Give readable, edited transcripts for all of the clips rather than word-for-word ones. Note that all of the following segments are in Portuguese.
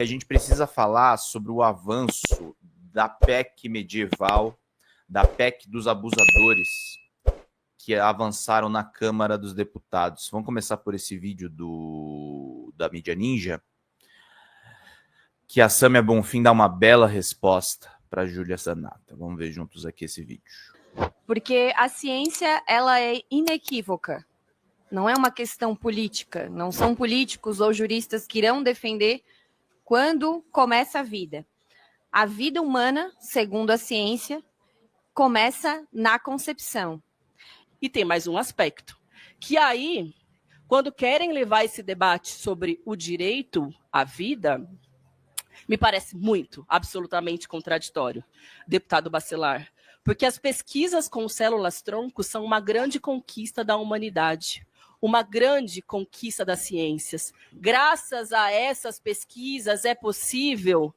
A gente precisa falar sobre o avanço da PEC medieval, da PEC dos abusadores, que avançaram na Câmara dos Deputados. Vamos começar por esse vídeo da Mídia Ninja, que a Sâmia Bonfim dá uma bela resposta para a Júlia Zanata. Vamos ver juntos aqui esse vídeo. Porque a ciência, ela é inequívoca. Não é uma questão política. Não são políticos ou juristas que irão defender quando começa a vida. A vida humana, segundo a ciência, começa na concepção. E tem mais um aspecto, que aí, quando querem levar esse debate sobre o direito à vida, me parece muito, absolutamente contraditório, deputado Bacelar, porque as pesquisas com células-tronco são uma grande conquista da humanidade, uma grande conquista das ciências. Graças a essas pesquisas é possível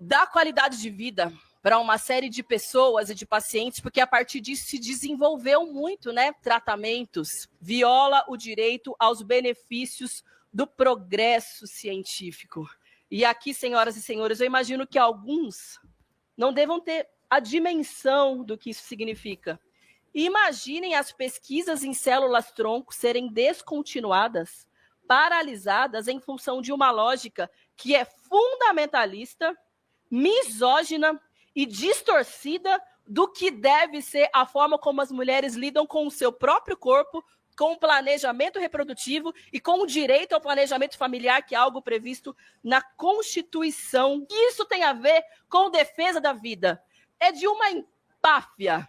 dar qualidade de vida para uma série de pessoas e de pacientes, porque a partir disso se desenvolveu muito, né? Tratamentos, viola o direito aos benefícios do progresso científico. E aqui, senhoras e senhores, eu imagino que alguns não devam ter a dimensão do que isso significa. Imaginem as pesquisas em células-tronco serem descontinuadas, paralisadas em função de uma lógica que é fundamentalista, misógina e distorcida do que deve ser a forma como as mulheres lidam com o seu próprio corpo, com o planejamento reprodutivo e com o direito ao planejamento familiar, que é algo previsto na Constituição. Isso tem a ver com defesa da vida. É de uma empáfia,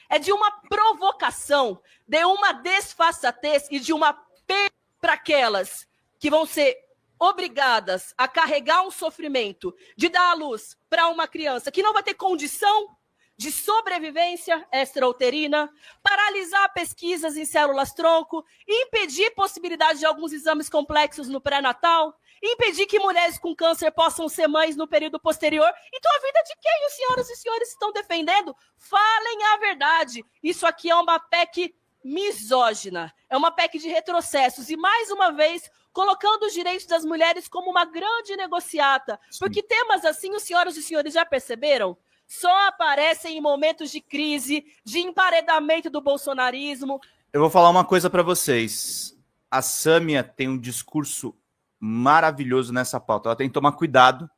é de uma provocação, de uma desfaçatez e de uma perda para aquelas que vão ser obrigadas a carregar um sofrimento de dar à luz para uma criança que não vai ter condição de sobrevivência extrauterina, paralisar pesquisas em células-tronco, impedir possibilidade de alguns exames complexos no pré-natal, impedir que mulheres com câncer possam ser mães no período posterior. Então, a vida de quem as senhoras e senhores estão defendendo? Falem a verdade. Isso aqui é uma PEC misógina, é uma PEC de retrocessos. E, mais uma vez, colocando os direitos das mulheres como uma grande negociata. Porque temas assim, os senhoras e senhores já perceberam? Só aparecem em momentos de crise, de emparedamento do bolsonarismo. Eu vou falar uma coisa para vocês. A Sâmia tem um discurso maravilhoso nessa pauta. Ela tem que tomar cuidado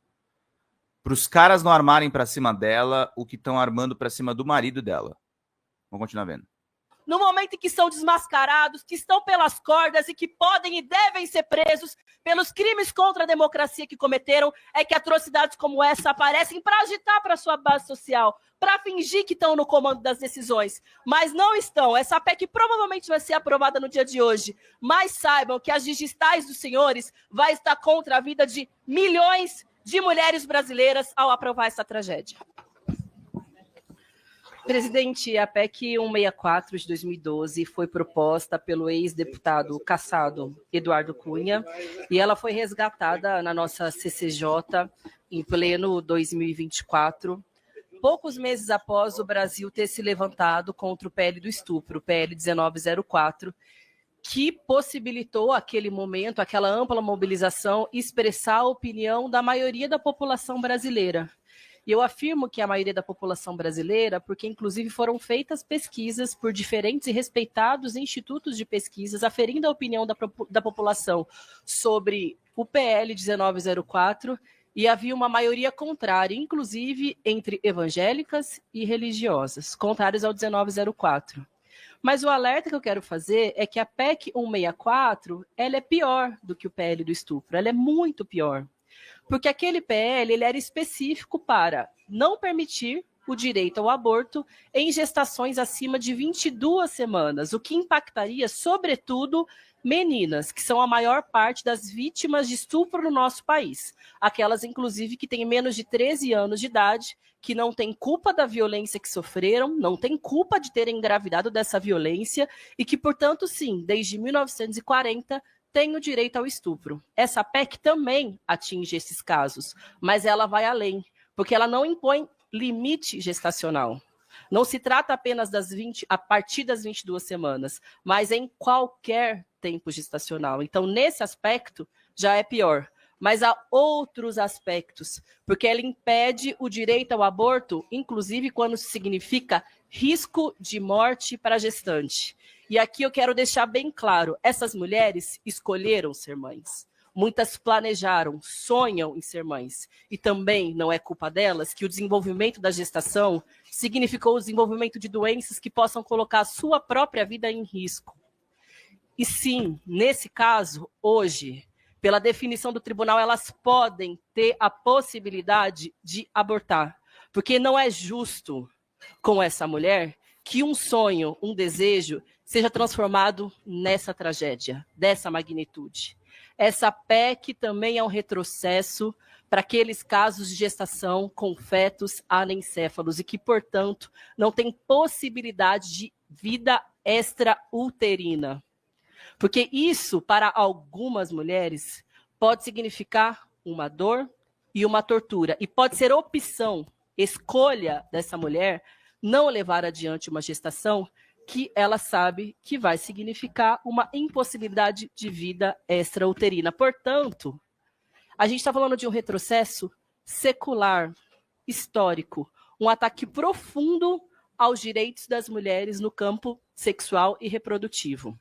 para os caras não armarem para cima dela o que estão armando para cima do marido dela. Vamos continuar vendo. No momento em que são desmascarados, que estão pelas cordas e que podem e devem ser presos pelos crimes contra a democracia que cometeram, é que atrocidades como essa aparecem para agitar para sua base social, para fingir que estão no comando das decisões. Mas não estão. Essa PEC provavelmente vai ser aprovada no dia de hoje. Mas saibam que as digitais dos senhores vai estar contra a vida de milhões de mulheres brasileiras ao aprovar essa tragédia. Presidente, a PEC 164 de 2012 foi proposta pelo ex-deputado cassado Eduardo Cunha e ela foi resgatada na nossa CCJ em pleno 2024, poucos meses após o Brasil ter se levantado contra o PL do estupro, o PL 1904, que possibilitou aquele momento, aquela ampla mobilização, expressar a opinião da maioria da população brasileira. E eu afirmo que a maioria da população brasileira, porque inclusive foram feitas pesquisas por diferentes e respeitados institutos de pesquisas, aferindo a opinião da população sobre o PL 1904, e havia uma maioria contrária, inclusive entre evangélicas e religiosas, contrários ao 1904. Mas o alerta que eu quero fazer é que a PEC 164, ela é pior do que o PL do estupro, ela é muito pior. Porque aquele PL ele era específico para não permitir o direito ao aborto em gestações acima de 22 semanas, o que impactaria, sobretudo, meninas, que são a maior parte das vítimas de estupro no nosso país. Aquelas, inclusive, que têm menos de 13 anos de idade, que não têm culpa da violência que sofreram, não têm culpa de terem engravidado dessa violência e que, portanto, sim, desde 1940, tem o direito ao estupro. Essa PEC também atinge esses casos, mas ela vai além, porque ela não impõe limite gestacional. Não se trata apenas a partir das 22 semanas, mas em qualquer tempo gestacional. Então, nesse aspecto, já é pior. mas há outros aspectos, porque ela impede o direito ao aborto, inclusive quando significa risco de morte para a gestante. E aqui eu quero deixar bem claro, essas mulheres escolheram ser mães. Muitas planejaram, sonham em ser mães. E também não é culpa delas que o desenvolvimento da gestação significou o desenvolvimento de doenças que possam colocar a sua própria vida em risco. E sim, nesse caso, hoje, pela definição do tribunal, elas podem ter a possibilidade de abortar. Porque não é justo com essa mulher que um sonho, um desejo, seja transformado nessa tragédia, dessa magnitude. Essa PEC também é um retrocesso para aqueles casos de gestação com fetos anencéfalos e que, portanto, não tem possibilidade de vida extrauterina. Porque isso, para algumas mulheres, pode significar uma dor e uma tortura. E pode ser opção, escolha dessa mulher não levar adiante uma gestação que ela sabe que vai significar uma impossibilidade de vida extrauterina. Portanto, a gente está falando de um retrocesso secular, histórico, um ataque profundo aos direitos das mulheres no campo sexual e reprodutivo.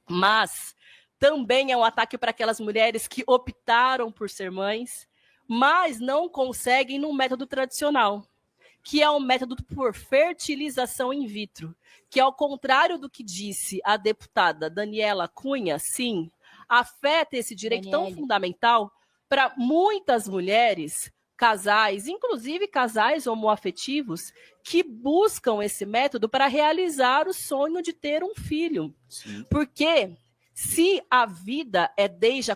Mas também é um ataque para aquelas mulheres que optaram por ser mães, mas não conseguem no método tradicional, que é o método por fertilização in vitro, que ao contrário do que disse a deputada Daniela Cunha, sim, afeta esse direito tão fundamental para muitas mulheres, casais, inclusive casais homoafetivos, que buscam esse método para realizar o sonho de ter um filho. Sim. Porque se a vida é desde a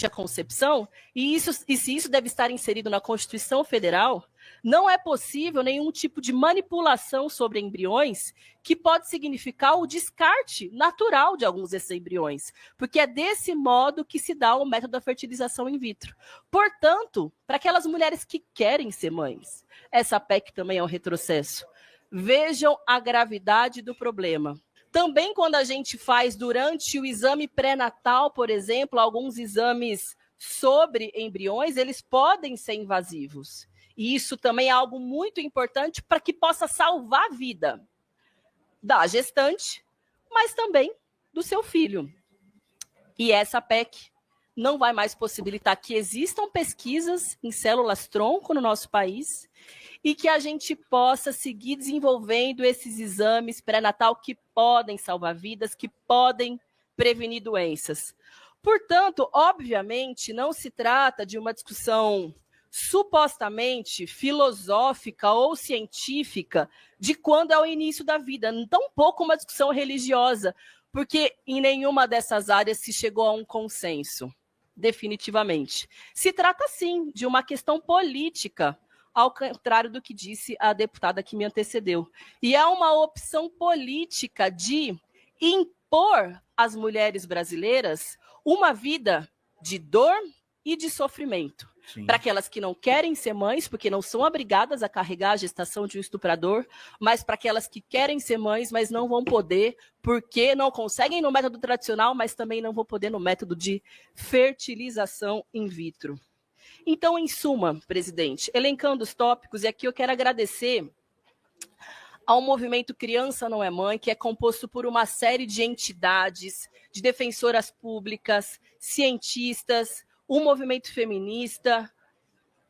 concepção, e se isso deve estar inserido na Constituição Federal, não é possível nenhum tipo de manipulação sobre embriões que pode significar o descarte natural de alguns desses embriões, porque é desse modo que se dá o método da fertilização in vitro. Portanto, para aquelas mulheres que querem ser mães, essa PEC também é um retrocesso. Vejam a gravidade do problema. Também quando a gente faz durante o exame pré-natal, por exemplo, alguns exames sobre embriões, eles podem ser invasivos. E isso também é algo muito importante para que possa salvar a vida da gestante, mas também do seu filho. E essa PEC não vai mais possibilitar que existam pesquisas em células-tronco no nosso país e que a gente possa seguir desenvolvendo esses exames pré-natal que podem salvar vidas, que podem prevenir doenças. Portanto, obviamente, não se trata de uma discussão supostamente filosófica ou científica de quando é o início da vida, tampouco uma discussão religiosa, porque em nenhuma dessas áreas se chegou a um consenso, definitivamente. Se trata, sim, de uma questão política, ao contrário do que disse a deputada que me antecedeu. E é uma opção política de impor às mulheres brasileiras uma vida de dor e de sofrimento. Para aquelas que não querem ser mães, porque não são obrigadas a carregar a gestação de um estuprador, mas para aquelas que querem ser mães, mas não vão poder, porque não conseguem no método tradicional, mas também não vão poder no método de fertilização in vitro. Então, em suma, presidente, elencando os tópicos, e aqui eu quero agradecer ao movimento Criança Não é Mãe, que é composto por uma série de entidades, de defensoras públicas, cientistas, um movimento feminista,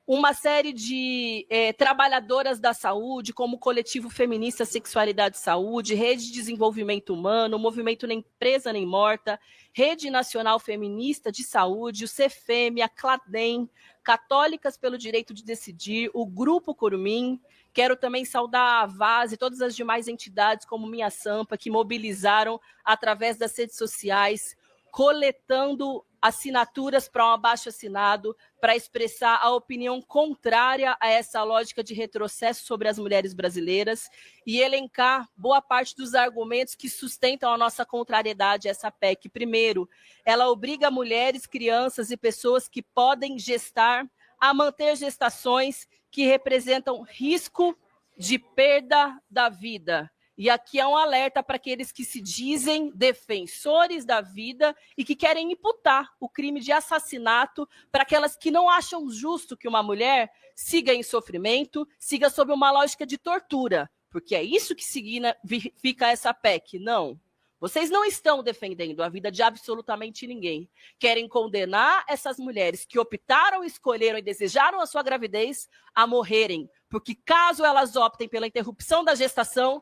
uma série de trabalhadoras da saúde, como o Coletivo Feminista Sexualidade e Saúde, Rede de Desenvolvimento Humano, o Movimento Nem Presa Nem Morta, Rede Nacional Feminista de Saúde, o CFEM, a CLADEM, Católicas pelo Direito de Decidir, o Grupo Curumim. Quero também saudar a Vaz e todas as demais entidades, como Minha Sampa, que mobilizaram através das redes sociais, coletando assinaturas para um abaixo-assinado, para expressar a opinião contrária a essa lógica de retrocesso sobre as mulheres brasileiras e elencar boa parte dos argumentos que sustentam a nossa contrariedade a essa PEC. Primeiro, ela obriga mulheres, crianças e pessoas que podem gestar a manter gestações que representam risco de perda da vida. E aqui é um alerta para aqueles que se dizem defensores da vida e que querem imputar o crime de assassinato para aquelas que não acham justo que uma mulher siga em sofrimento, siga sob uma lógica de tortura, porque é isso que significa essa PEC. Não. Vocês não estão defendendo a vida de absolutamente ninguém. Querem condenar essas mulheres que optaram, escolheram e desejaram a sua gravidez a morrerem, porque caso elas optem pela interrupção da gestação,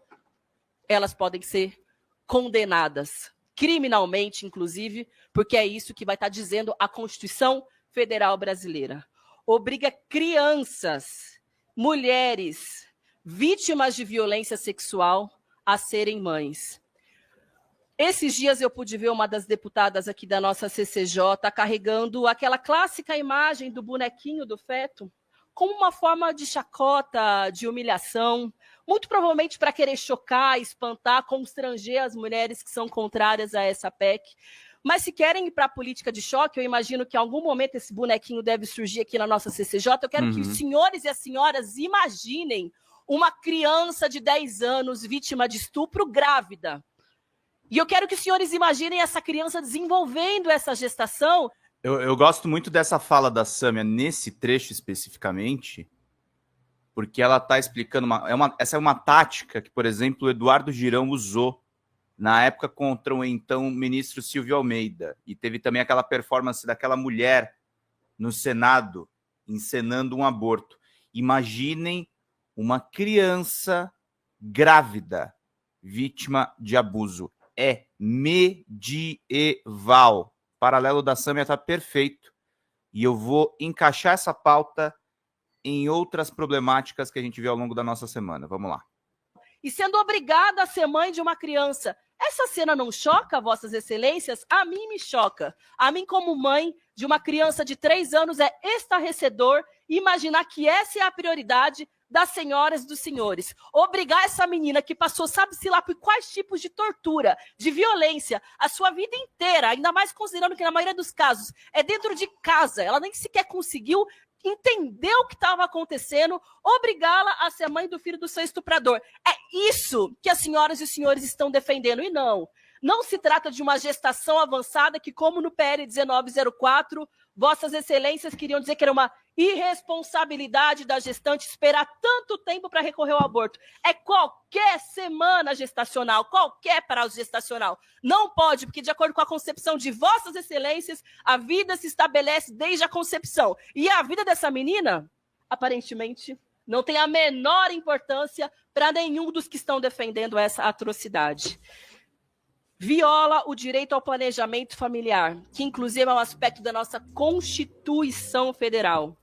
elas podem ser condenadas, criminalmente, inclusive, porque é isso que vai estar dizendo a Constituição Federal Brasileira. Obriga crianças, mulheres, vítimas de violência sexual a serem mães. Esses dias eu pude ver uma das deputadas aqui da nossa CCJ carregando aquela clássica imagem do bonequinho do feto como uma forma de chacota, de humilhação, muito provavelmente para querer chocar, espantar, constranger as mulheres que são contrárias a essa PEC. Mas se querem ir para a política de choque, eu imagino que em algum momento esse bonequinho deve surgir aqui na nossa CCJ. Eu quero que os senhores e as senhoras imaginem uma criança de 10 anos vítima de estupro grávida. E eu quero que os senhores imaginem essa criança desenvolvendo essa gestação. Eu gosto muito dessa fala da Sâmia nesse trecho especificamente, porque ela está explicando essa é uma tática que, por exemplo, o Eduardo Girão usou na época contra o então ministro Silvio Almeida. E teve também aquela performance daquela mulher no Senado encenando um aborto. Imaginem uma criança grávida vítima de abuso. É medieval. O paralelo da Sâmia está perfeito. E eu vou encaixar essa pauta em outras problemáticas que a gente viu ao longo da nossa semana. Vamos lá. E sendo obrigada a ser mãe de uma criança. Essa cena não choca, vossas excelências? A mim me choca. A mim, como mãe de uma criança de 3 anos, é estarrecedor imaginar que essa é a prioridade das senhoras e dos senhores. Obrigar essa menina que passou, sabe-se lá por quais tipos de tortura, de violência, a sua vida inteira, ainda mais considerando que na maioria dos casos é dentro de casa, ela nem sequer conseguiu entender o que estava acontecendo, obrigá-la a ser mãe do filho do seu estuprador. É isso que as senhoras e os senhores estão defendendo. E não se trata de uma gestação avançada que, como no PL 1904, vossas excelências queriam dizer que era uma irresponsabilidade da gestante esperar tanto tempo para recorrer ao aborto. É qualquer semana gestacional, qualquer prazo gestacional. Não pode, porque de acordo com a concepção de vossas excelências, a vida se estabelece desde a concepção. E a vida dessa menina, aparentemente, não tem a menor importância para nenhum dos que estão defendendo essa atrocidade. Viola o direito ao planejamento familiar, que inclusive é um aspecto da nossa Constituição Federal.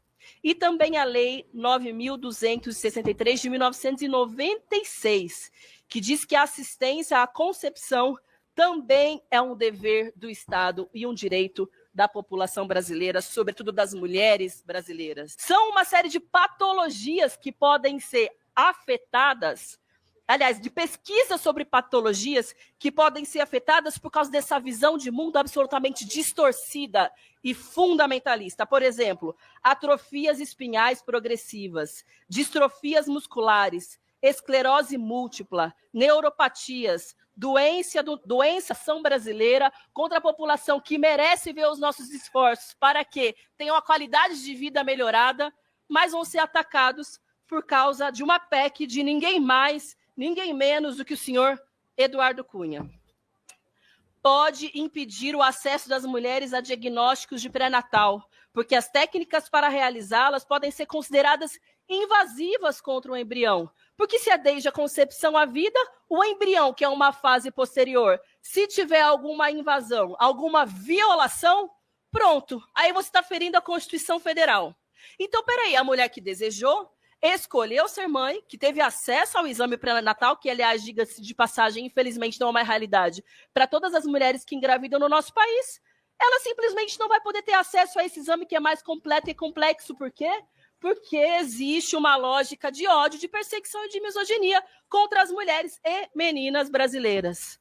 E também a Lei 9.263 de 1996, que diz que a assistência à concepção também é um dever do Estado e um direito da população brasileira, sobretudo das mulheres brasileiras. São uma série de patologias que podem ser afetadas, aliás, de pesquisas sobre patologias que podem ser afetadas por causa dessa visão de mundo absolutamente distorcida e fundamentalista. Por exemplo, atrofias espinhais progressivas, distrofias musculares, esclerose múltipla, neuropatias, doença brasileira contra a população que merece ver os nossos esforços para que tenham a qualidade de vida melhorada, mas vão ser atacados por causa de uma PEC de ninguém mais, ninguém menos do que o senhor Eduardo Cunha. Pode impedir o acesso das mulheres a diagnósticos de pré-natal, porque as técnicas para realizá-las podem ser consideradas invasivas contra o embrião. Porque se é desde a concepção à vida, o embrião, que é uma fase posterior, se tiver alguma invasão, alguma violação, pronto, aí você está ferindo a Constituição Federal. Então, peraí, a mulher que desejou, escolheu ser mãe, que teve acesso ao exame pré-natal, que, aliás, diga-se de passagem, infelizmente não é uma realidade para todas as mulheres que engravidam no nosso país, ela simplesmente não vai poder ter acesso a esse exame que é mais completo e complexo. Por quê? Porque existe uma lógica de ódio, de perseguição e de misoginia contra as mulheres e meninas brasileiras.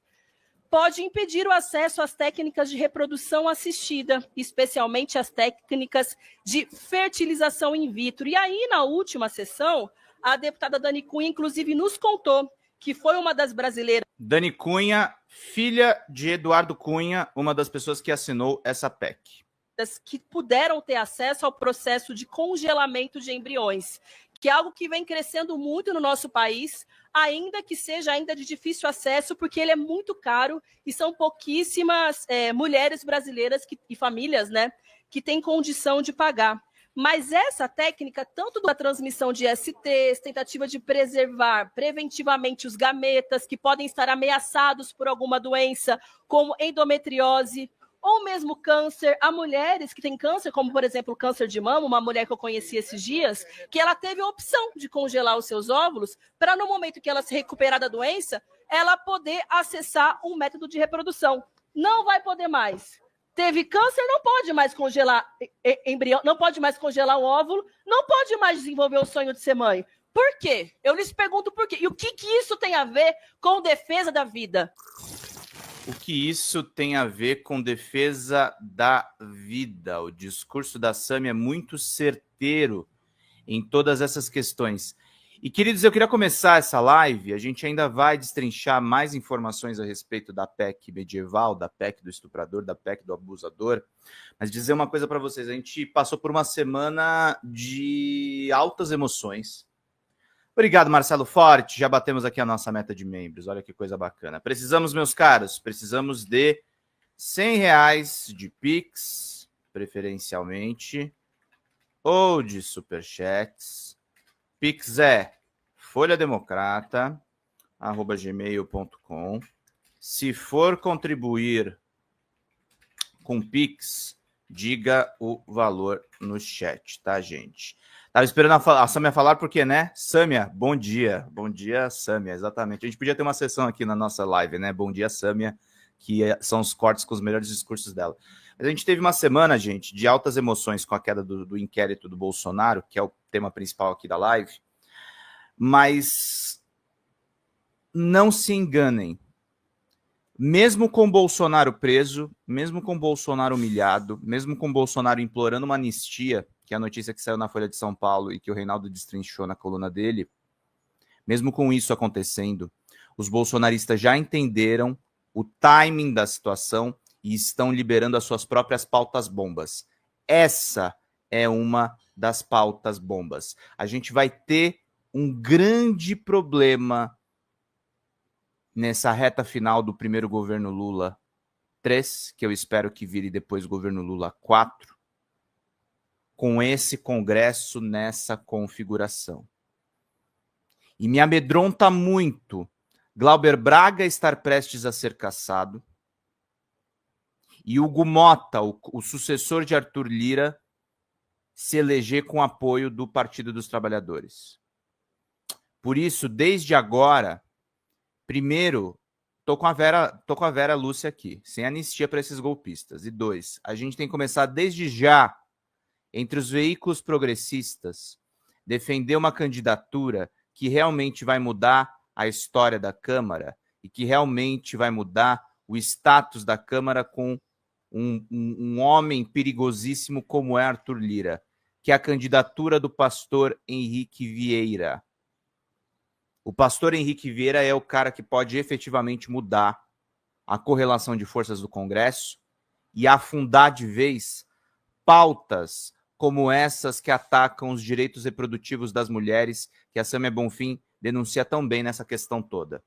Pode impedir o acesso às técnicas de reprodução assistida, especialmente as técnicas de fertilização in vitro. E aí, na última sessão, a deputada Dani Cunha, inclusive, nos contou que foi uma das brasileiras Dani Cunha, filha de Eduardo Cunha, uma das pessoas que assinou essa PEC. que puderam ter acesso ao processo de congelamento de embriões, que é algo que vem crescendo muito no nosso país, ainda que seja ainda de difícil acesso, porque ele é muito caro e são pouquíssimas mulheres brasileiras e famílias, né, que têm condição de pagar. Mas essa técnica, tanto da transmissão de STs, tentativa de preservar preventivamente os gametas que podem estar ameaçados por alguma doença, como endometriose, ou mesmo câncer, há mulheres que têm câncer, como, por exemplo, o câncer de mama, uma mulher que eu conheci esses dias, que ela teve a opção de congelar os seus óvulos para, no momento que ela se recuperar da doença, ela poder acessar um método de reprodução. Não vai poder mais. Teve câncer, não pode mais congelar embrião, não pode mais congelar o óvulo, não pode mais desenvolver o sonho de ser mãe. Por quê? Eu lhes pergunto por quê. E o que isso tem a ver com defesa da vida? O que isso tem a ver com defesa da vida? O discurso da Sâmia é muito certeiro em todas essas questões. E, queridos, eu queria começar essa live, a gente ainda vai destrinchar mais informações a respeito da PEC medieval, da PEC do estuprador, da PEC do abusador, mas dizer uma coisa para vocês, a gente passou por uma semana de altas emoções. Obrigado, Marcelo Forte. Já batemos aqui a nossa meta de membros. Olha que coisa bacana. Precisamos, meus caros, precisamos de R$100 de Pix, preferencialmente, ou de Superchats. Pix é folhademocrata@gmail.com. Se for contribuir com Pix, diga o valor no chat, tá, gente? Tava esperando a Sâmia falar porque, né? Sâmia, bom dia. Bom dia, Sâmia, exatamente. A gente podia ter uma sessão aqui na nossa live, né? Bom dia, Sâmia, que são os cortes com os melhores discursos dela. Mas a gente teve uma semana, gente, de altas emoções com a queda do inquérito do Bolsonaro, que é o tema principal aqui da live. Mas não se enganem. Mesmo com Bolsonaro preso, mesmo com Bolsonaro humilhado, mesmo com Bolsonaro implorando uma anistia, que é a notícia que saiu na Folha de São Paulo e que o Reinaldo destrinchou na coluna dele, mesmo com isso acontecendo, os bolsonaristas já entenderam o timing da situação e estão liberando as suas próprias pautas bombas. Essa é uma das pautas bombas. A gente vai ter um grande problema nessa reta final do primeiro governo Lula 3, que eu espero que vire depois governo Lula 4, com esse Congresso nessa configuração. E me amedronta muito Glauber Braga estar prestes a ser cassado e Hugo Mota, o sucessor de Arthur Lira, se eleger com apoio do Partido dos Trabalhadores. Por isso, desde agora, primeiro, tô com a Vera Lúcia aqui, sem anistia para esses golpistas. E 2, a gente tem que começar desde já, entre os veículos progressistas, defender uma candidatura que realmente vai mudar a história da Câmara e que realmente vai mudar o status da Câmara com um homem perigosíssimo como é Arthur Lira, que é a candidatura do pastor Henrique Vieira. O pastor Henrique Vieira é o cara que pode efetivamente mudar a correlação de forças do Congresso e afundar de vez pautas como essas que atacam os direitos reprodutivos das mulheres, que a Sâmia Bonfim denuncia tão bem nessa questão toda.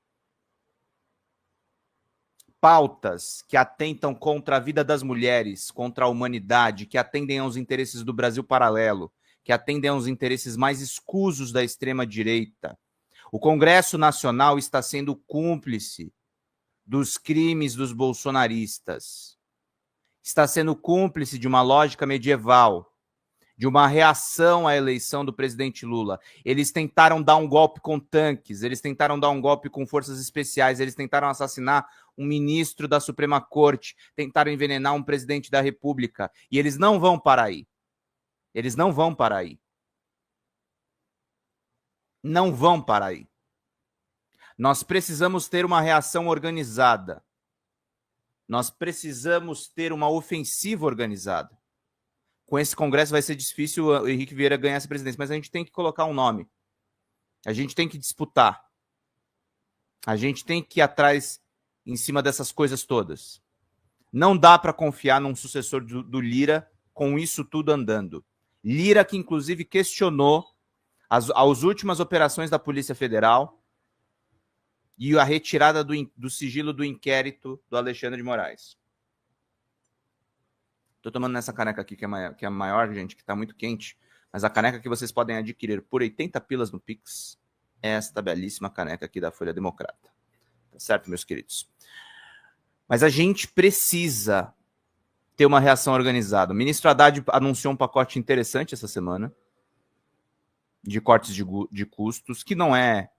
Pautas que atentam contra a vida das mulheres, contra a humanidade, que atendem aos interesses do Brasil paralelo, que atendem aos interesses mais escusos da extrema-direita. O Congresso Nacional está sendo cúmplice dos crimes dos bolsonaristas. Está sendo cúmplice de uma lógica medieval, de uma reação à eleição do presidente Lula. Eles tentaram dar um golpe com tanques, eles tentaram dar um golpe com forças especiais, eles tentaram assassinar um ministro da Suprema Corte, tentaram envenenar um presidente da República. E eles não vão parar aí. Eles não vão parar aí. Não vão parar aí. Nós precisamos ter uma reação organizada. Nós precisamos ter uma ofensiva organizada. Com esse Congresso vai ser difícil o Henrique Vieira ganhar essa presidência, mas a gente tem que colocar um nome. A gente tem que disputar. A gente tem que ir atrás em cima dessas coisas todas. Não dá para confiar num sucessor do Lira com isso tudo andando. Lira que, inclusive, questionou as últimas operações da Polícia Federal e a retirada do sigilo do inquérito do Alexandre de Moraes. Estou tomando nessa caneca aqui, que é maior, gente, que está muito quente, mas a caneca que vocês podem adquirir por 80 pilas no Pix é esta belíssima caneca aqui da Folha Democrata. Tá certo, meus queridos? Mas a gente precisa ter uma reação organizada. O ministro Haddad anunciou um pacote interessante essa semana de cortes de custos, que não é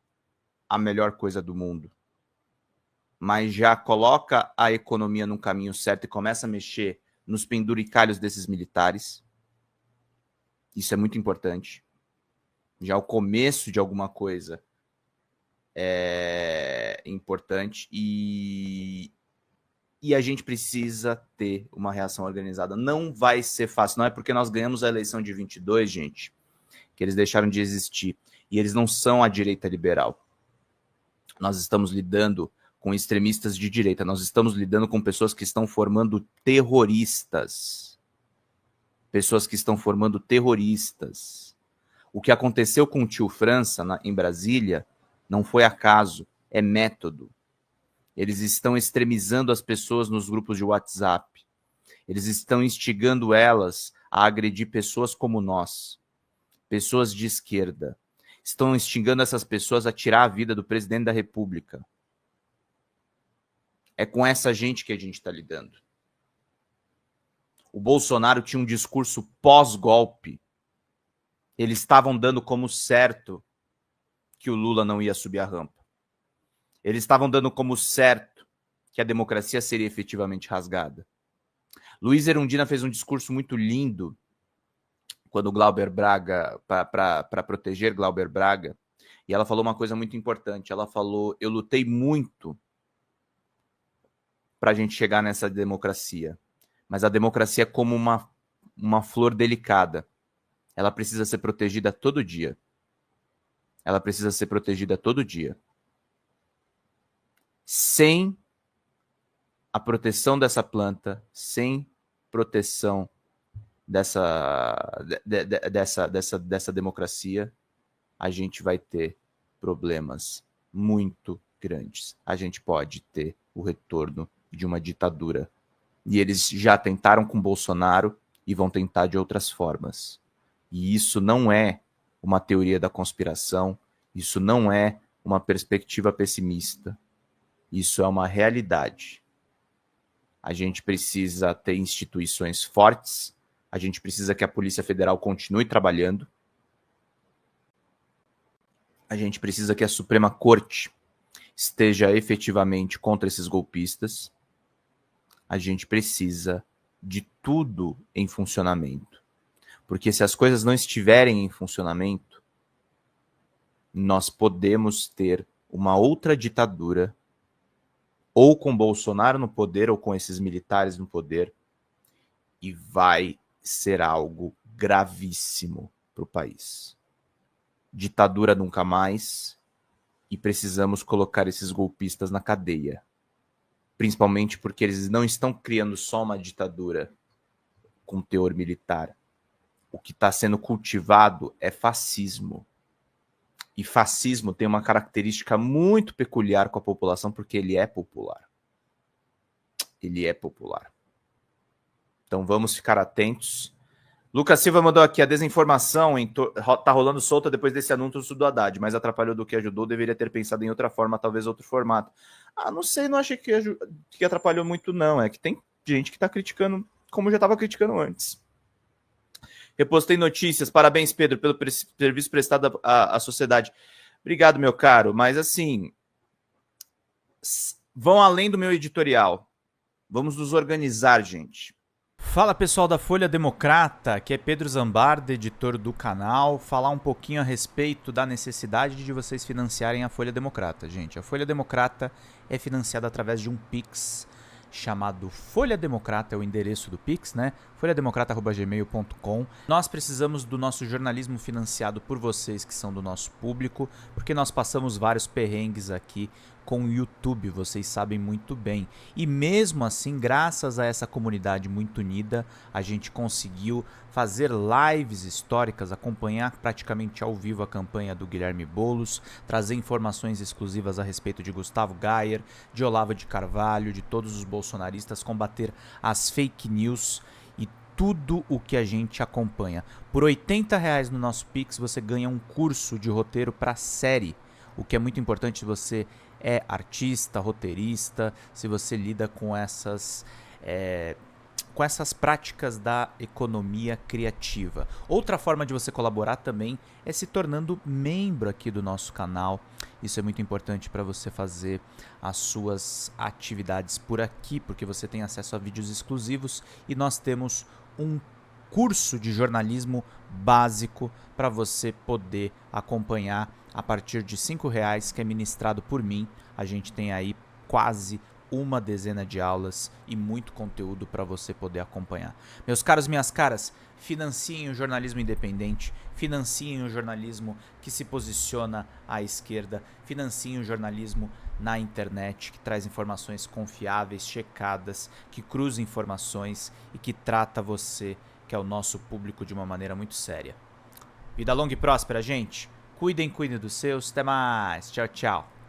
a melhor coisa do mundo, mas já coloca a economia num caminho certo e começa a mexer nos penduricalhos desses militares. Isso é muito importante. Já o começo de alguma coisa é importante e a gente precisa ter uma reação organizada. Não vai ser fácil. Não é porque nós ganhamos a eleição de 22, gente, que eles deixaram de existir. E eles não são a direita liberal. Nós estamos lidando com extremistas de direita. Nós estamos lidando com pessoas que estão formando terroristas. Pessoas que estão formando terroristas. O que aconteceu com o tio França em Brasília não foi acaso, é método. Eles estão extremizando as pessoas nos grupos de WhatsApp. Eles estão instigando elas a agredir pessoas como nós, pessoas de esquerda. Estão instigando essas pessoas a tirar a vida do presidente da República. É com essa gente que a gente está lidando. O Bolsonaro tinha um discurso pós-golpe. Eles estavam dando como certo que o Lula não ia subir a rampa. Eles estavam dando como certo que a democracia seria efetivamente rasgada. Luiz Erundina fez um discurso muito lindo quando Glauber Braga, para proteger Glauber Braga, e ela falou uma coisa muito importante. Ela falou: eu lutei muito para a gente chegar nessa democracia, mas a democracia é como uma flor delicada. Ela precisa ser protegida todo dia. Ela precisa ser protegida todo dia. Sem a proteção dessa planta, sem proteção dessa democracia, a gente vai ter problemas muito grandes. A gente pode ter o retorno de uma ditadura. E eles já tentaram com Bolsonaro e vão tentar de outras formas. E isso não é uma teoria da conspiração, isso não é uma perspectiva pessimista. Isso é uma realidade. A gente precisa ter instituições fortes, a gente precisa que a Polícia Federal continue trabalhando, a gente precisa que a Suprema Corte esteja efetivamente contra esses golpistas, a gente precisa de tudo em funcionamento. Porque se as coisas não estiverem em funcionamento, nós podemos ter uma outra ditadura, ou com Bolsonaro no poder, ou com esses militares no poder, e vai ser algo gravíssimo para o país. Ditadura nunca mais, e precisamos colocar esses golpistas na cadeia. Principalmente porque eles não estão criando só uma ditadura com teor militar. O que está sendo cultivado é fascismo. E fascismo tem uma característica muito peculiar com a população, porque ele é popular. Ele é popular. Então vamos ficar atentos. Lucas Silva mandou aqui: a desinformação tá rolando solta depois desse anúncio do Haddad, mas atrapalhou do que ajudou, deveria ter pensado em outra forma, talvez outro formato. Não sei, não achei que atrapalhou muito, não. É que tem gente que tá criticando, como já estava criticando antes. Repostei notícias. Parabéns, Pedro, pelo serviço prestado à sociedade. Obrigado, meu caro. Mas, assim, vão além do meu editorial. Vamos nos organizar, gente. Fala, pessoal da Folha Democrata, aqui é Pedro Zambarda, editor do canal. Falar um pouquinho a respeito da necessidade de vocês financiarem a Folha Democrata. Gente, a Folha Democrata é financiada através de um Pix chamado Folha Democrata, é o endereço do Pix, né? folhademocrata@gmail.com. Nós precisamos do nosso jornalismo financiado por vocês que são do nosso público, porque nós passamos vários perrengues aqui com o YouTube, vocês sabem muito bem. E mesmo assim, graças a essa comunidade muito unida, a gente conseguiu fazer lives históricas, acompanhar praticamente ao vivo a campanha do Guilherme Boulos, trazer informações exclusivas a respeito de Gustavo Gayer, de Olavo de Carvalho, de todos os bolsonaristas, combater as fake news e tudo o que a gente acompanha. Por R$80 no nosso Pix, você ganha um curso de roteiro para série, o que é muito importante se você é artista, roteirista, se você lida com essas práticas da economia criativa. Outra forma de você colaborar também é se tornando membro aqui do nosso canal. Isso é muito importante para você fazer as suas atividades por aqui, porque você tem acesso a vídeos exclusivos e nós temos um curso de jornalismo básico para você poder acompanhar a partir de R$5, que é ministrado por mim. A gente tem aí quase uma dezena de aulas e muito conteúdo para você poder acompanhar. Meus caros, minhas caras, financiem o jornalismo independente, financiem o jornalismo que se posiciona à esquerda, financiem o jornalismo na internet, que traz informações confiáveis, checadas, que cruza informações e que trata você, que é o nosso público, de uma maneira muito séria. Vida longa e próspera, gente. Cuidem dos seus. Até mais. Tchau, tchau.